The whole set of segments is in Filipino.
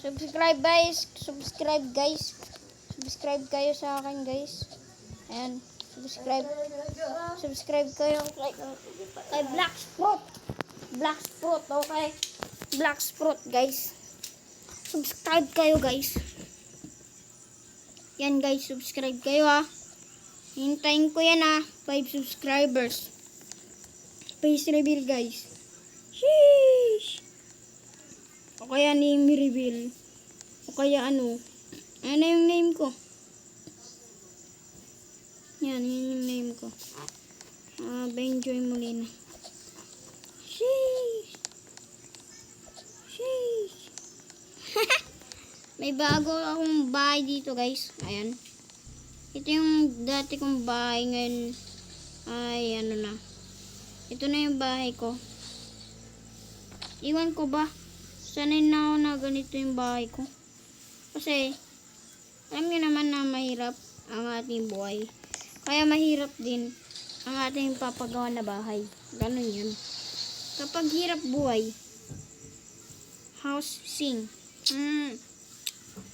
Subscribe guys. Subscribe guys. Subscribe kayo sa akin guys. Ayan. Subscribe. Subscribe kayo kay Black Fruit. Black Fruit, okay? Black Fruit guys. Subscribe kayo guys. Yan guys, subscribe kayo ha. Hintayin ko yan ha. 5 subscribers. Face reveal guys. Sheesh. O kaya name reveal. O kaya ano. Ano yung name ko? Yan, yun yung name ko. Benjoy Molina. Sheesh. Sheesh. May bago akong bahay dito guys. Ayan. Ito yung dati kong bahay. Ngayon ay ano na. Ito na yung bahay ko. Iwan ko ba? Sanay na ako na ganito yung bahay ko. Kasi alam niyo naman na mahirap ang ating buhay. Kaya mahirap din ang ating papagawa na bahay. Ganun yun. Kapag hirap buhay, house sing.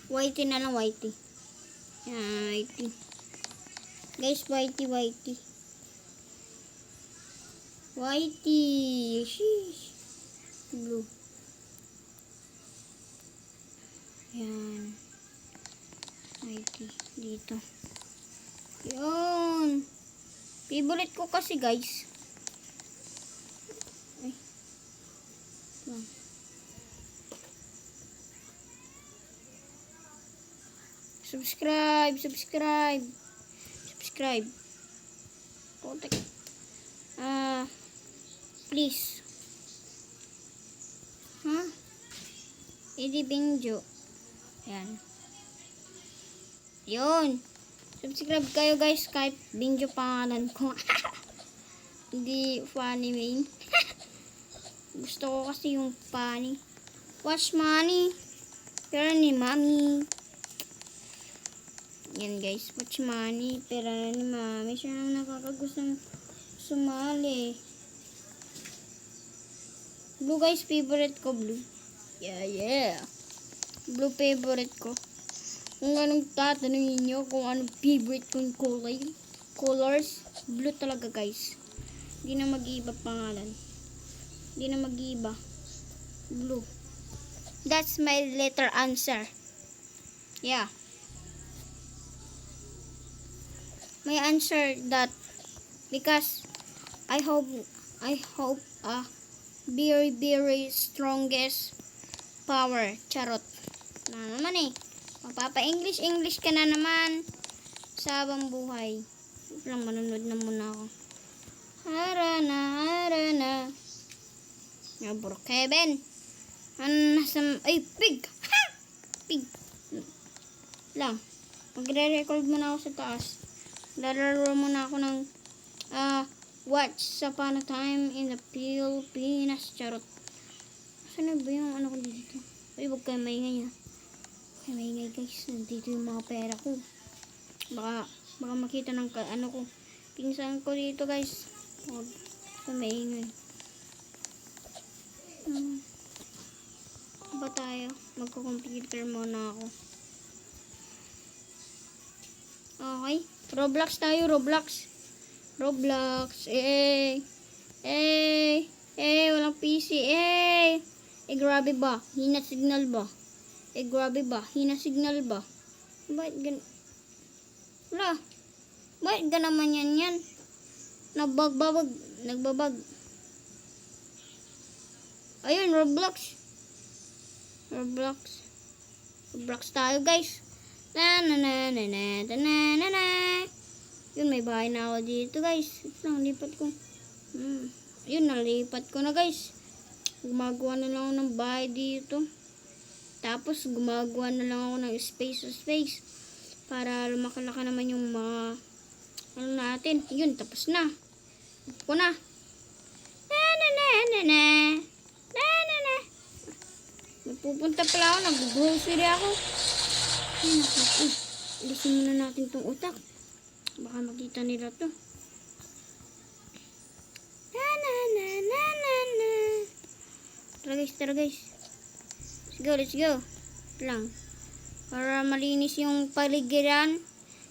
Whitey na lang, whitey. Yan, whitey. Guys, whitey, whitey. Whitey. Sheesh. Blue. Yan. Whitey. Dito. Yun. Favorite ko kasi guys. Ay. Yan. Subscribe. Contact. Please. Edi Bingjo. Yan. Yun. Subscribe kayo guys kahit Bingjo pangalan ko. Hindi funny main. Gusto ko kasi yung funny. Watch money. Pero ni mommy. Yan guys, watch money. Pero ni mami, siya nang nakakagustong sumali. Blue guys, favorite ko blue. Yeah. Blue favorite ko. Kung anong tatanungin nyo, kung anong favorite kong colors, blue talaga guys. Hindi na mag-iiba pangalan. Hindi na mag-iiba. Blue. That's my letter answer. Yeah. My answer that because I hope very strongest power. Charot. Na naman eh. Magpapa-English ka na naman sa habang buhay. Lang manonood na muna ako. Harana. Ya bro Kevin. Ay pig. Pig. Lang. Magre-record muna ako sa taas. Lalaro muna ako ng Once Upon a Time in the Philippines. Charot. Saan ba yung ano ko dito? Uy, huwag kayo maingay ha. Huwag kayo maingay guys. Nandito yung mga pera ko. Baka makita ng ano ko. Pinsan ko dito guys. Huwag kayo maingay. Ba tayo? Magko-computer muna ako. Okay. Roblox tayo, Roblox. Walang PC. Grabe ba? Hina signal ba? Bakit gan... Wala. Bakit gan naman yan? Nagbabag. Ayun, Roblox tayo guys. Yun, may bahay na ako dito guys. Lipat ko. Yun, nalipat ko na guys. Gumagawa na lang ako ng bahay dito. Tapos gumagawa na lang ako ng space para lumakalaka naman yung mga ano natin. Yun, tapos na. Ko na. Pupunta pala ako, nag-grocery ako. Ilisin muna natin tong utak. Baka makita nila to. Tara guys. Let's go. lang. Para malinis yung paligiran,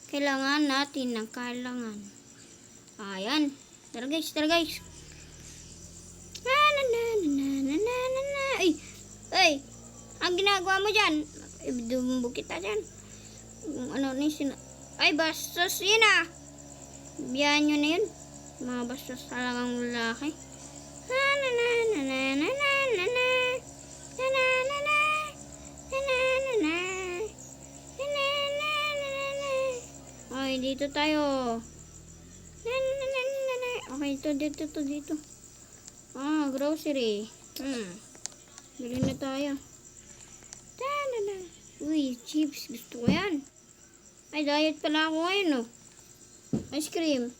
kailangan natin ng kailangan. Ayan. Tara guys, tara guys. Ay, ay, ang ginagawa mo dyan? Dumbo kita dyan. Ano ni ay, bastos yun ah. Biyan nyo na yun. Mga bastos talagang lalaki. Okay, dito tayo. Okay, dito. Ah, grocery. Bili na tayo. Uy, chips. Gusto ko yan. Ay, diet pala ako ngayon, no? Ice cream.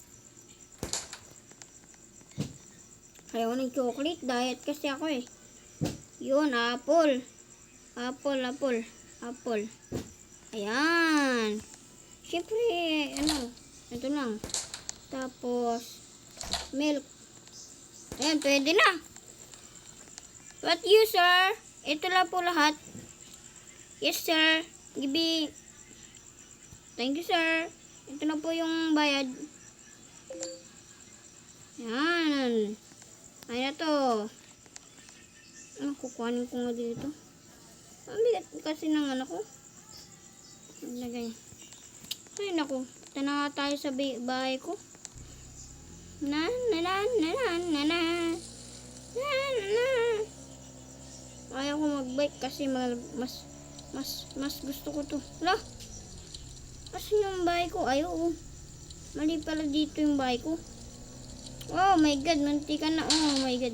Ayaw ng chocolate. Diet kasi ako eh. Yun, apple. Apple. Ayan. Siyempre, ano, ito lang. Tapos, milk. Ayan, pwede na. What you, sir? Ito lang po lahat. Yes, sir. Gibi. Thank you, sir. Ito na po yung bayad. Ayan. Ayan na to. Ano, kukuhanin ko nga dito. Ang bigat kasi ng ano ko. Lagay. Ay, naku. Punta na nga tayo sa bahay ko. Ayaw ko mag-bike kasi mas gusto ko to. Wala. Kasi yung bahay ko, ayaw. Mali pala dito yung bahay ko. Oh my god, mantika na. Oh my god.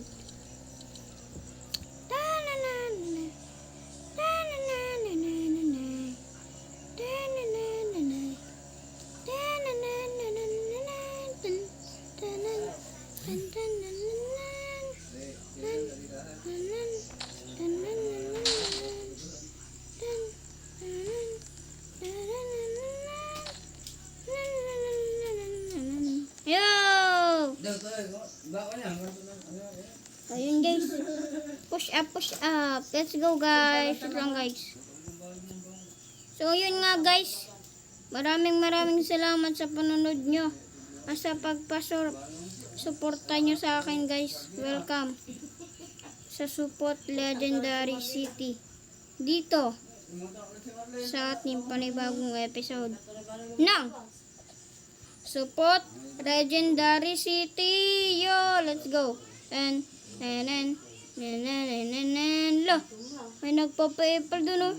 Ayun guys. Push up. Let's go guys. Ito lang guys. So yun nga guys. Maraming salamat sa panonood nyo. At sa pagpasuporta nyo sa akin guys. Welcome. Sa Support Legendary City. Dito. Sa ating panibagong episode. Ng Support Legendary City. Yo, let's go. Lo, may nagpapa-apple dun oh.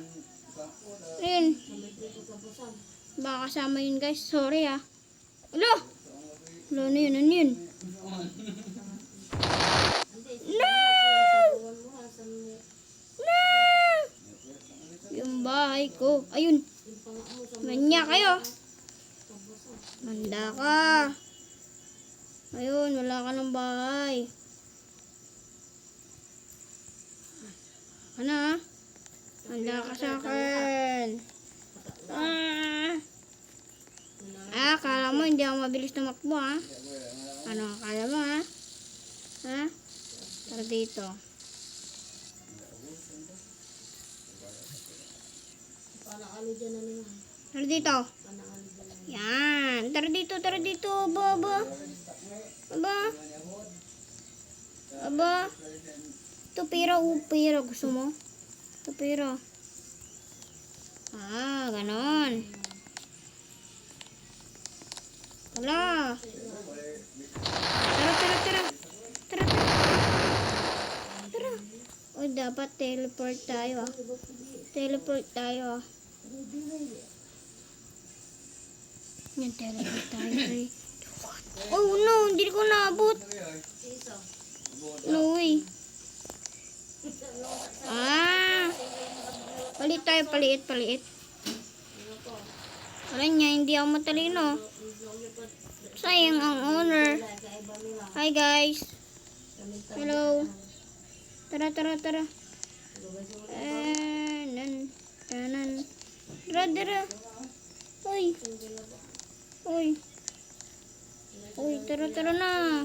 Ayun. Baka kasama yun guys. Sorry ah. Lo, ano yun? No! Yung bahay ko. Ayun. Manya kayo. Manda ka. Ayun, wala ka ng bahay. Ano ha? Manda ka sa akin. Akala mo hindi ako mabilis tumakbo ha? Ano, akala mo ha? Ha? Tara dito. Tara dito. Yan. Tara dito. Aba. Ito pira. Gusto mo? Ito pira. Ganon. Wala. Tara. O, dapat teleport tayo. Yan, teleport tayo. Oh no, hindi ko naabot. No way. Palit. Wala niya, hindi ako matalino. Sayang ang owner. Hi guys. Hello. Tara. Tara. Uy, tara na.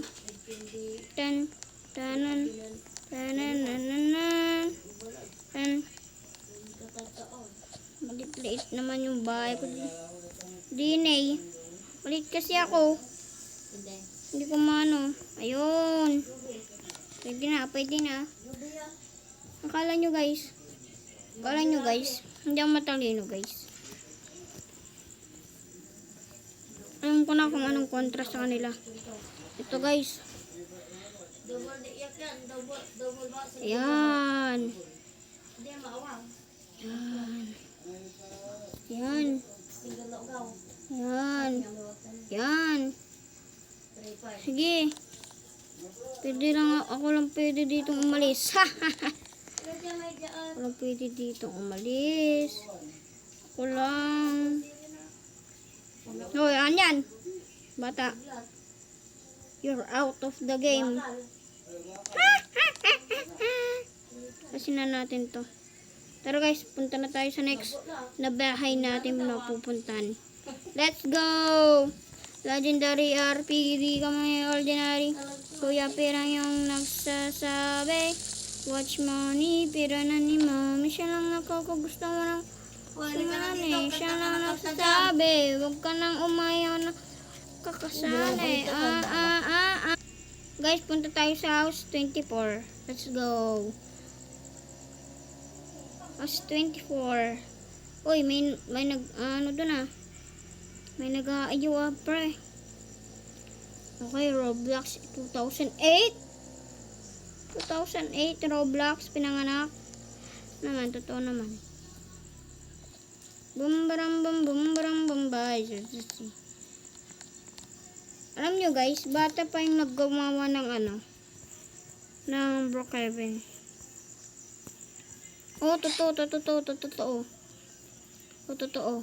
Liit naman yung bahay ko. Dinay. Malit kasi ako. Hindi ko maano. Ayun. Pwede na, pwede na. Akala nyo guys. Hindi ako matalino guys. Alam ko na kung anong contrast sa kanila. Ito guys. Ayan. Yan. Yan. Yan. Sige. Pwede lang ako lang pwede ditong umalis. Ako lang pwede ditong umalis. Ako lang. Hoy, anyan. Bata. You're out of the game. Kasi na natin to. Tara guys, punta na tayo sa next na bahay natin na pupuntan. Let's go! Legendary RPG kami ordinary. Kuya pirang yung nagsasabi. Watch money, pira na ni mami. Siya lang nakakagusto mo ng sumali. Siya lang nagsasabi. Huwag ka nang umayaw na kakasali. Guys, punta tayo sa house 24. Let's go. House 24. Uy, may ano doon ah. May nag-aayaw pre. Okay, Roblox 2008. 2008 Roblox pinanganak. Naman, totoo naman. Bumbarang bumbay. Alam nyo guys, bata pa yung naggumawa ng ano. Ng Brookhaven. Oh, totoo.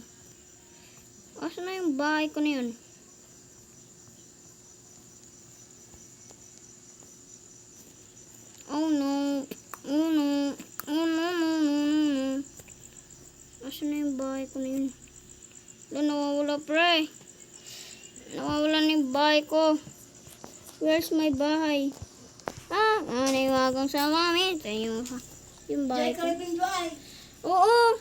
Asan na yung bahay ko na yun? Oh no. Asan na yung bahay ko na yun? Nawawala pre. Nawawala na yung bahay ko. Where's my bahay? Naniwagang sa mami. Ito yung bahay ko. Oo.